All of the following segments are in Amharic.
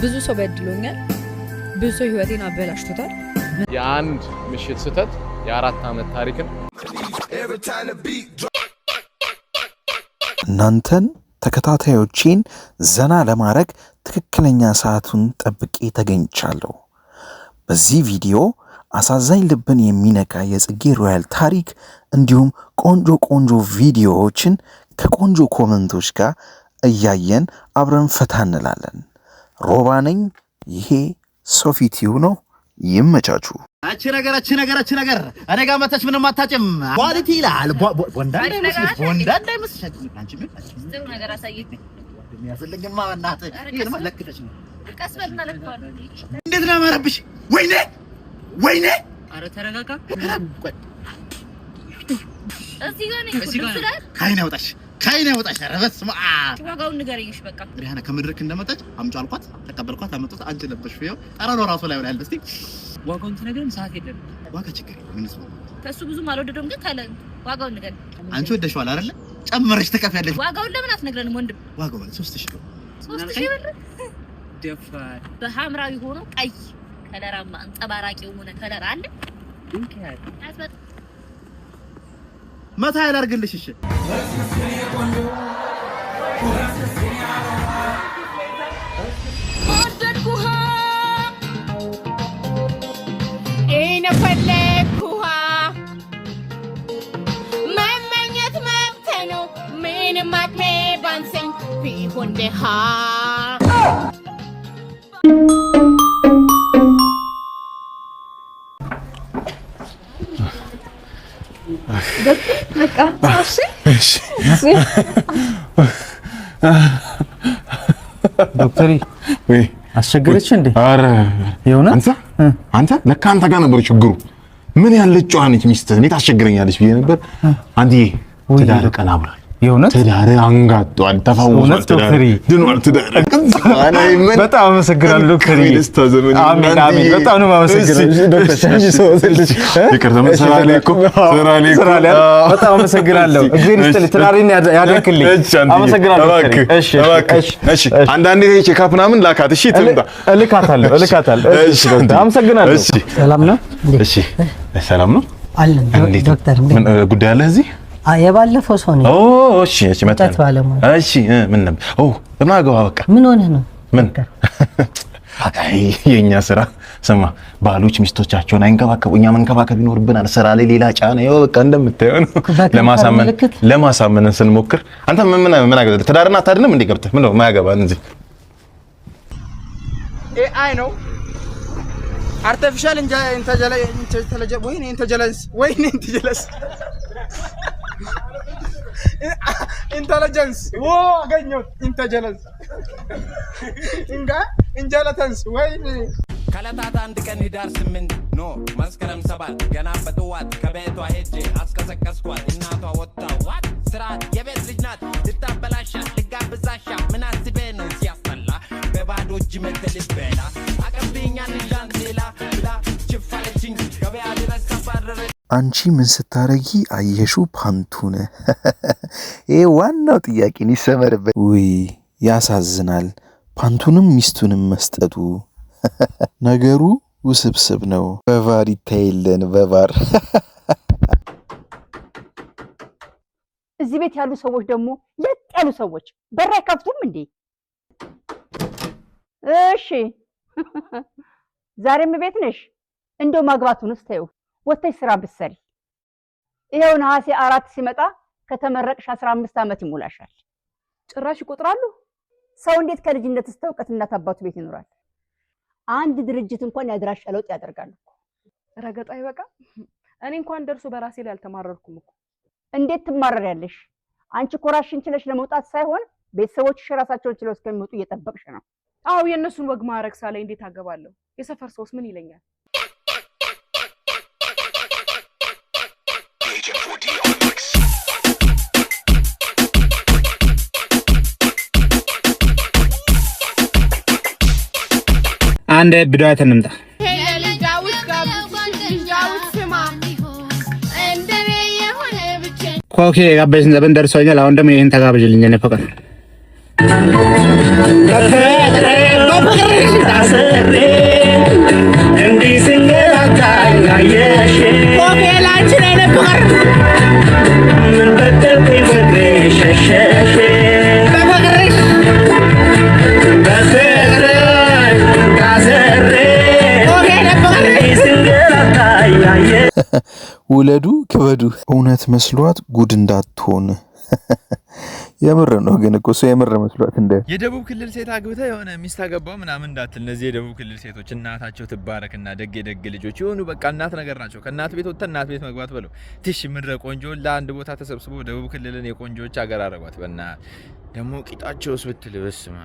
ብዙ ሰው በድሎኛል። ብዙ ሰው ህይወቴን አበላሽቶታል። የአንድ ምሽት ስህተት የ4 ዓመት ታሪክን እናንተን ተከታታዮቼን ዘና ለማድረግ ትክክለኛ ሰዓቱን ጠብቄ ተገኝቻለሁ። በዚህ ቪዲዮ አሳዛኝ ልብን የሚነካ የጽጌ ሮያል ታሪክ እንዲሁም ቆንጆ ቪዲዮዎችን ከቆንጆ ኮመንቶች ጋር እያየን አብረን ፈታ እንላለን። ሮባ ነኝ። ይሄ ሶፊቲው ነው። ይመቻችሁ። አቺ ነገር እኔ ጋር መተች ምንም አታጭም። ኳሊቲ ይላል ወንዳ እንዳይመስልሽ አንቺ ምን ጥሩ ነገር አሳየኝ። የሚያስፈልግማ እናት ይሄን ማለክተሽ ነው። ቀስበልና ለካው እንዴት ነው ማረብሽ? ወይኔ አረ ተረጋጋ። እዚህ ጋር ካይና ያውጣሽ። ኧረ በስመ አብ ዋጋውን ንገረኝሽ። በቃ ሪሃና ከመድረክ እንደመጣች አምጪ አልኳት፣ ተቀበልኳት፣ አመጣት። አንቺ ለበሽ ነው ጠራሮ ራሱ ላይ ወላል። እስቲ ዋጋውን ትነግረን። ሰዓት የለም። ዋጋ ችግር ምንስ ነው? ከሱ ብዙም አልወደደውም፣ ግን ካለ ዋጋውን ንገረኝ። አንቺ ወደሽዋል አይደለ? ጨምረሽ ተከፍያለሽ። ዋጋውን ለምን አትነግረንም ወንድም? ዋጋው 3000 ነው። 3000 ብር ደፋር። በሐምራዊ ሆኖ ቀይ ከለራማ አንጸባራቂ የሆነ ከለር አለ። መታ ያላርግልሽ። እሺ መመኘት መብት ነው። ምንም አቅሜ ባንሰኝ ቢሆን ደሃ በቃ ዶክተር ወይ አስቸገረች እንዴ? አረ ይሁን። አንተ ለካ አንተ ጋር ነበር ችግሩ። ምን ያለችው አንቺ ሚስት እንዴት አስቸግረኛለች ብዬ ነበር። አንዲዬ ትዳር ቀና ብሏል። የሆነ ትዳር አንጋጧል፣ ተፋውሷል፣ ድኗል ትዳር። በጣም አመሰግናለሁ ዶክተር። አሜን። በጣም ነው የማመሰግነው ዶክተር። ይቅርታ መሰራሌ እኮ በጣም አመሰግናለሁ። እግዚአብሔር ይስጥልኝ፣ ትዳሬን ያደርክልኝ። አመሰግናለሁ ዶክተር። እሺ አንዳንዴ ቼክአፕ ምናምን ላካት። እሺ ትምጣ። እልካታለሁ። እሺ ዶክተር አመሰግናለሁ። ሰላም ነው? እሺ ሰላም ነው አለን ዶክተር። ምን ጉዳይ አለ እዚህ? የባለፈው ሰው ነው። እሺ መጣ። እሺ ምን ነበር? ለማገባ በቃ ምን ሆነ ነው? ምን አይ የኛ ስራ ስማ፣ ባሎች ሚስቶቻቸውን አይንከባከቡ፣ እኛ መንከባከብ ይኖርብናል። ስራ ላይ ሌላ ጫና ይኸው በቃ እንደምታየው ነው። ለማሳመን ስንሞክር አንተ ምን አገባ? ትዳርና አታድንም እንዴ ገብተህ? ምን ነው ማያገባን እንጂ ኤአይ ነው አርቲፊሻል ኢንተለጀንስ አገኘሁት። ኢንተለጀንስ ኢንጀለተንስ ወይ ከለታት አንድ ቀን ሂዳር 8 ኖ መስከረም 7 ገና በጠዋት ከቤቷ ሄጄ አስቀሰቀስኳት። እናቷ ወጣ ዋት ስራ የቤት ልጅ ናት ልታበላሻ ልጋብዛሻ ምን አስቤ ነው ሲያስጠላ በባዶ እጅ መተልበላ አቀብኛል ጃንቴላ ብላ ችፋለችኝ ገበያ ድረስ ተባረረ። አንቺ ምን ስታረጊ አየሹ ፓንቱን? ይሄ ዋናው ጥያቄ ነው። ይሰመርበት። ውይ ያሳዝናል። ፓንቱንም ሚስቱንም መስጠቱ ነገሩ ውስብስብ ነው። በቫር ይታይልን በቫር። እዚህ ቤት ያሉ ሰዎች ደግሞ ለጥ ያሉ ሰዎች በር አይከፍቱም እንዴ? እሺ ዛሬም ቤት ነሽ? እንደው ማግባቱንስ ተይው፣ ወተሽ ስራ ብትሰሪ። ይሄው ነሐሴ 4 ሲመጣ ከተመረቅሽ 15 ዓመት ይሞላሻል። ጭራሽ ይቆጥራሉ። ሰው እንዴት ከልጅነት እስከ እውቀት እናት አባቱ ቤት ይኖራል? አንድ ድርጅት እንኳን ያድራሻ ለውጥ ያደርጋሉ እኮ። ረገጣ ይበቃ። እኔ እንኳን ደርሶ በራሴ ላይ አልተማረርኩም እኮ። እንዴት ትማረሪያለሽ? አንቺ ኮራሽን ችለሽ ለመውጣት ሳይሆን ቤተሰቦችሽ ራሳቸውን ችለው እስከሚወጡ እየጠበቅሽ ነው። አዎ የእነሱን ወግ ማረግ ሳላይ እንዴት አገባለሁ? የሰፈር ሰውስ ምን ይለኛል? አንድ ብዳት እንምጣ። ኮኬ ጋበዝን ዘበን ደርሶኛል። አሁን ደግሞ ይሄን ተጋብዥልኝ። እኔ ፈቀድ ውለዱ ክበዱ እውነት መስሏት ጉድ እንዳትሆን የምር ነው ግን እኮ ሰው የምር መስሏት እንደ የደቡብ ክልል ሴት አግብታ የሆነ ሚስት አገባው ምናምን እንዳትል እነዚህ የደቡብ ክልል ሴቶች እናታቸው ትባረክና ደግ የደግ ልጆች ይሆኑ በቃ እናት ነገር ናቸው ከእናት ቤት ወጥተን እናት ቤት መግባት ብለው ትሽ ምድረ ቆንጆ ለአንድ ቦታ ተሰብስቦ ደቡብ ክልልን የቆንጆች አገር አረጓት በእና ደግሞ ቂጣቸውስ ብትል በስማ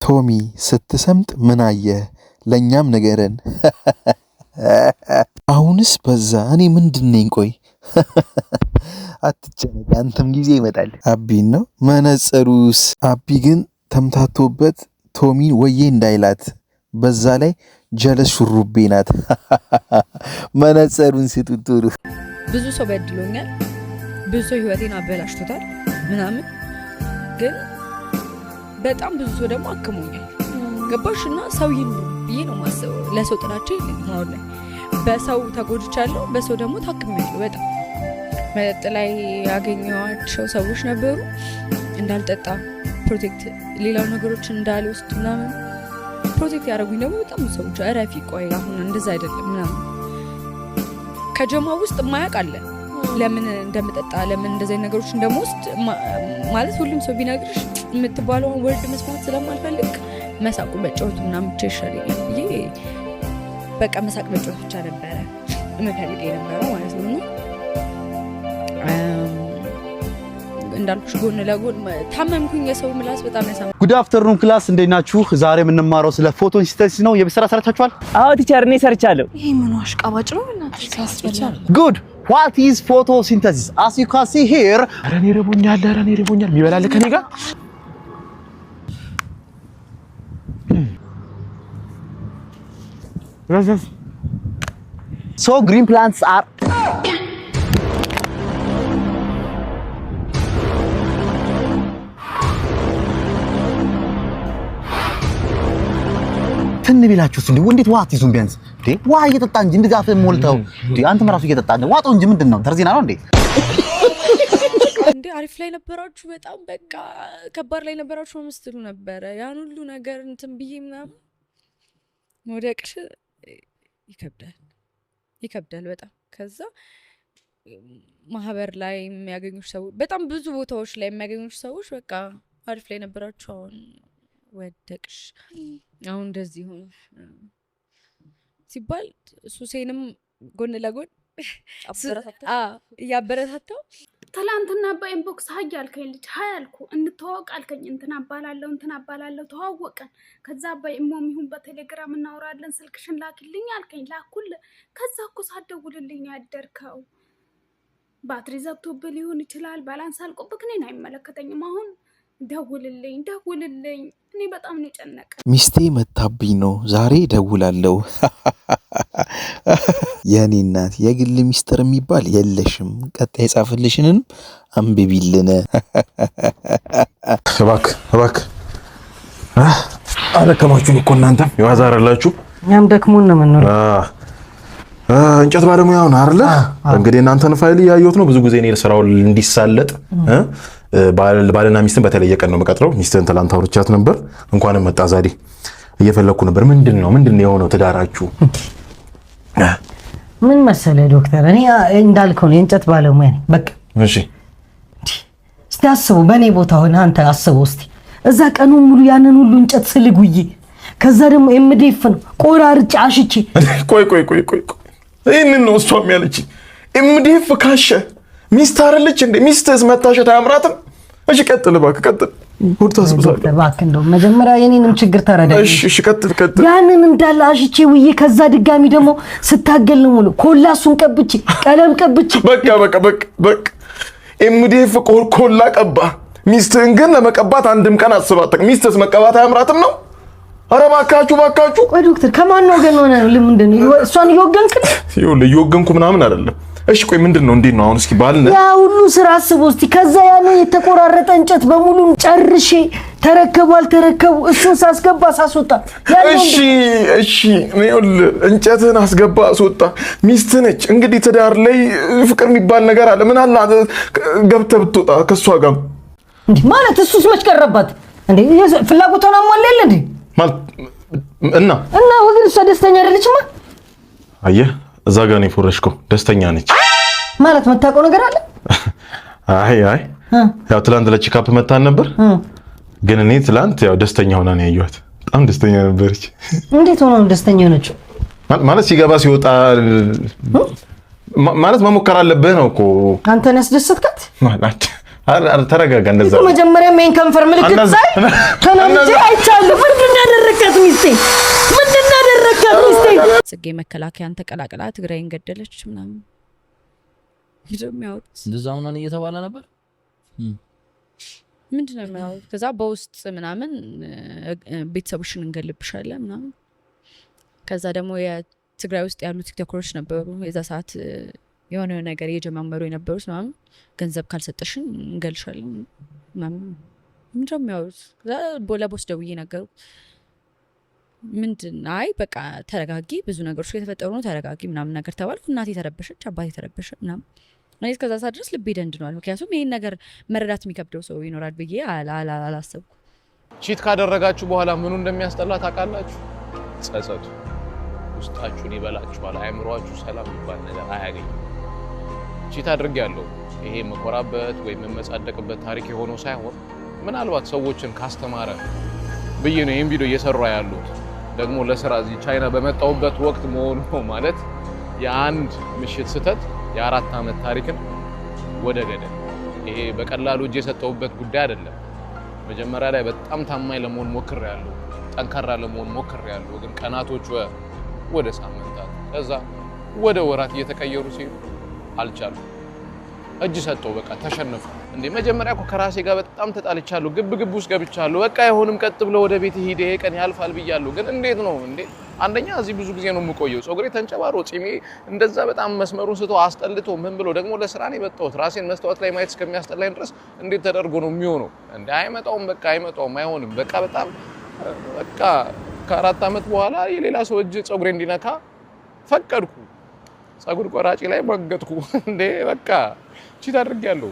ቶሚ ስትሰምጥ ምን አየህ ለኛም ነገረን አሁንስ በዛ እኔ ምንድነኝ ቆይ አትጨነቅ አንተም ጊዜ ይመጣል አቢን ነው መነጽሩስ አቢ ግን ተምታቶበት ቶሚን ወዬ እንዳይላት በዛ ላይ ጀለስ ሹሩቤ ናት መነጽሩን ስትጥሩ ብዙ ሰው በድሎኛል ብዙ ሰው ህይወቴን አበላሽቶታል ምናምን ግን በጣም ብዙ ሰው ደግሞ አክሞኛል ገባሽና ሰው ይኑር ብዬ ነው ማሰበው ለሰው ጥላቻ የለኝም አሁን ላይ በሰው ተጎድቻለሁ በሰው ደግሞ ታክሜያለሁ በጣም መጠጥ ላይ ያገኘኋቸው ሰዎች ነበሩ እንዳልጠጣ ፕሮቴክት ሌላው ነገሮችን እንዳልወስድ ምናምን ፕሮቴክት ያደረጉኝ ደግሞ በጣም ሰዎች አረፊ ቆይ አሁን እንደዛ አይደለም ምናምን ከጀማው ውስጥ ማያውቅ አለ ለምን እንደምጠጣ ለምን እንደዚህ ነገሮች እንደምወስድ ማለት ሁሉም ሰው ቢነግርሽ የምትባለውን ወርድ መስማት ስለማልፈልግ መሳቁ በጨዋታ ምናምን ብቻ ይሻለኛል ብዬ በቃ መሳቅ በጨዋታ ብቻ ነበረ የምፈልግ የነበረው ማለት ነው እንዳልኩሽ ጎን ለጎን ታመምኩኝ የሰው ምላስ በጣም ያሳም ጉድ አፍተርኑን ክላስ እንዴት ናችሁ? ዛሬ የምንማረው ስለ ፎቶሲንተሲስ ነው። የብስራ ሰርታችኋል? አዎ ቲቸር እኔ ሰርቻለሁ። ይሄ ምን አሽቃባጭ ነው እናትሽ ታስፈጫል ጉድ what is photosynthesis as you can see here ረኔ ረቦኛል የሚበላል ከኔ ጋር so green plants are ትን ቢላችሁስ እንዴ እንዴት ዋት ይዙም ቢያንስ እንዴ ዋ እየጠጣ እንጂ እንደጋፍ ሞልተው እንዴ አንተም ራሱ እየጠጣ ነው ዋጣው እንጂ ምንድነው ተርዚና ነው እንዴ እንዴ አሪፍ ላይ ነበራችሁ በጣም በቃ ከባድ ላይ ነበራችሁ ምስትሉ ነበር ያን ሁሉ ነገር እንትን ብዬ ምናምን ወደቅሽ ይከብዳል በጣም ከዛ ማህበር ላይ የሚያገኙሽ ሰዎች በጣም ብዙ ቦታዎች ላይ የሚያገኙሽ ሰዎች በቃ አሪፍ ላይ ነበራችሁ አሁን ወደቅሽ አሁን እንደዚህ ሆነ ሲባል ሱሴንም ጎን ለጎን ያበረታታው ትላንትና በኢንቦክስ ሀይ አልከኝ ልጅ ሀይ አልኩ እንተዋወቅ አልከኝ እንትና አባላለሁ ተዋወቀን ከዛ በኢሞም ይሁን በቴሌግራም እናወራለን ስልክሽን ላኪልኝ አልከኝ ላኩል ከዛ እኮ ሳትደውልልኝ ያደርከው ባትሪ ዘግቶብህ ሊሆን ይችላል ባላንስ አልቆብህ እኔን አይመለከተኝም አሁን ደውልልኝ እኔ በጣም ነው ጨነቀ ሚስቴ መታብኝ ነው ዛሬ ደውላለሁ የኔ እናት የግል ሚስጥር የሚባል የለሽም ቀጣይ ጻፍልሽንን አንብቢልን እባክህ አለከማችሁን እኮ እናንተ ይዋዛራላችሁ እኛም ደክሞን ነው የምንኖረው እንጨት ባለሙያው ነው አይደል እንግዲህ እናንተን ፋይል ያዩት ነው ብዙ ጊዜ እኔ ስራው እንዲሳለጥ ባልና ሚስትን በተለየ ቀን ነው መቀጥረው ሚስትን ትላንት አውርቻት ነበር እንኳንም መጣ ዛሬ እየፈለኩ ነበር ምንድነው የሆነው ትዳራችሁ ምን መሰለ ዶክተር እኔ እንዳልከው ነው እንጨት ባለሙያ ነኝ በቃ እሺ እስቲ አስበው በኔ ቦታ ሆነ አንተ አስበው እስቲ እዛ ቀኑን ሙሉ ያንን ሁሉ እንጨት ስልጉይ ከዛ ደግሞ ኤምዲኤፍ ነው ቆራርጬ አሽቼ ቆይ ይሄንን ነው እሷ የሚያለች ኤምዲኤፍ ካሸ ሚስት አይደለች እንዴ ሚስትስ መታሸት አያምራትም እሺ ቀጥል እባክህ ቀጥል ሁሉ ታስብሳለህ እባክህ እንደው መጀመሪያ የኔንም ችግር ተረዳኝ እሺ ቀጥል ያንን እንዳለ አሽቼ ውዬ ከዛ ድጋሚ ደግሞ ስታገል ነው ሙሉ ኮላሱን ቀብቼ ቀለም ቀብቼ በቃ ኤምዲኤፍ ኮላ ቀባ ሚስትህን ግን ለመቀባት አንድም ቀን አስባትክ ሚስትስ መቀባት አያምራትም ነው ኧረ እባካችሁ። ቆይ ዶክተር ከማን ነው ግን ሆነ ለምንድን ነው እሷን እየወገንክ? ይኸውልህ እየወገንኩ ምናምን አይደለም። እሺ ቆይ ምንድነው? እንዴት ነው አሁን? እስኪ ባልና ያ ሁሉ ስራ አስቦ እስቲ ከዛ ያለው የተቆራረጠ እንጨት በሙሉ ጨርሼ ተረከቡ አልተረከቡ እሱን ሳስገባ ሳስወጣ እሺ ይኸውልህ እንጨትን አስገባ አስወጣ ሚስትህ ነች። እንግዲህ ትዳር ላይ ፍቅር የሚባል ነገር አለ። ምን አለ ገብተህ ብትወጣ ከሷ ጋር እንዴ? ማለት እሱስ መች ቀረባት እንዴ? ፍላጎቷን አሟላል እንዴ? ማለት እና ወግን እሷ ደስተኛ አይደለችማ። አየህ እዛ ጋር ነው የፎረሽከው። ደስተኛ ነች ማለት መታውቀው ነገር አለ። አይ ያው ትላንት ለቼክአፕ መታን ነበር፣ ግን እኔ ትላንት ያው ደስተኛ ሆና ነው ያየኋት። በጣም ደስተኛ ነበረች። እንዴት ሆነ ደስተኛ ሆነችው? ማለት ሲገባ ሲወጣ ማለት መሞከር አለብህ ነው እኮ። አንተን ያስደሰትካት ማለት ተረጋጋ። እንደዛ መጀመሪያ ሜን ከንፈር ምልክት ሳይ ከነምጂ አይቻለሁ። ምንድን ነው ያደረካት ሚስቴ? ጽጌ መከላከያን ተቀላቅላ ትግራይን ገደለች ምናምን ይደሚያውት እንደዛ ምናምን እየተባለ ነበር። ምንድነው የሚያውት? ከዛ በውስጥ ምናምን ቤተሰቦችን እንገልብሻለን ምናምን። ከዛ ደግሞ የትግራይ ውስጥ ያሉ ቲክቶከሮች ነበሩ የዛ ሰዓት የሆነ ነገር እየጀማመሩ የነበሩት ምናምን ገንዘብ ካልሰጠሽን እንገልሻለን ምናምን ምንድነው የሚያውት? ከዛ ለቦስ ደውዬ ነገሩ ምንድን አይ በቃ ተረጋጊ፣ ብዙ ነገሮች የተፈጠሩ ነው ተረጋጊ ምናምን ነገር ተባልኩ። እናቴ ተረበሸች፣ አባቴ ተረበሸ ምናምን። እኔ እስከዛ ሰዓት ድረስ ልቤ ደንድኗል። ምክንያቱም ይሄን ነገር መረዳት የሚከብደው ሰው ይኖራል ብዬ አላሰብኩ። ቺት ካደረጋችሁ በኋላ ምኑ እንደሚያስጠላ ታውቃላችሁ? ጸጸቱ ውስጣችሁን ይበላችኋል። አእምሯችሁ ሰላም የሚባል ነገር አያገኝም። ቺት አድርጌያለሁ ይሄ መኮራበት ወይም መመጻደቅበት ታሪክ የሆነው ሳይሆን ምናልባት ሰዎችን ካስተማረ ብዬ ነው ይሄን ቪዲዮ እየሰራ ያሉት። ደግሞ ለስራ እዚህ ቻይና በመጣሁበት ወቅት መሆኑ ነው ማለት የአንድ ምሽት ስተት የ4 አመት ታሪክን ወደ ገደል። ይሄ በቀላሉ እጄ የሰጠሁበት ጉዳይ አይደለም። መጀመሪያ ላይ በጣም ታማኝ ለመሆን ሞክሬያለሁ፣ ጠንካራ ለመሆን ሞክሬያለሁ። ግን ቀናቶች ወደ ሳምንታት ከዛ ወደ ወራት እየተቀየሩ ሲሉ አልቻልኩም። እጅ ሰጠው፣ በቃ ተሸነፉ። እንዴ መጀመሪያ እኮ ከራሴ ጋር በጣም ተጣልቻለሁ፣ ግብ ውስጥ ገብቻለሁ። በቃ አይሆንም፣ ቀጥ ብሎ ወደ ቤት ሄደ፣ ይሄ ቀን ያልፋል ብያለሁ። ግን እንዴት ነው እንዴ? አንደኛ እዚህ ብዙ ጊዜ ነው የምቆየው። ጾግሬ ተንጨባሮ ጺሜ እንደዛ በጣም መስመሩን ስቶ አስጠልቶ ምን ብሎ ደግሞ ለስራ ነው የመጣሁት። ራሴን መስታወት ላይ ማየት እስከሚያስጠላኝ ድረስ እንዴት ተደርጎ ነው የሚሆነው? እንዴ አይመጣውም፣ በቃ አይመጣውም፣ አይሆንም። በቃ በጣም በቃ ከ4 አመት በኋላ የሌላ ሰው እጅ ጾግሬ እንዲነካ ፈቀድኩ። ጸጉር ቆራጪ ላይ ማገጥኩ። እንዴ በቃ ቺት አድርጌያለሁ።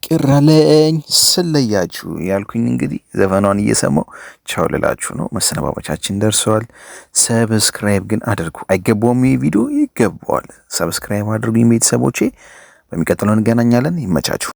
ቅር አለኝ ስለያችሁ ያልኩኝ እንግዲህ ዘፈኗን እየሰማው ቻው ልላችሁ ነው። መሰነባበቻችን ደርሰዋል። ሰብስክራይብ ግን አድርጉ። አይገባውም፣ ይህ ቪዲዮ ይገባዋል። ሰብስክራይብ አድርጉኝ ቤተሰቦቼ። በሚቀጥለው እንገናኛለን። ይመቻችሁ።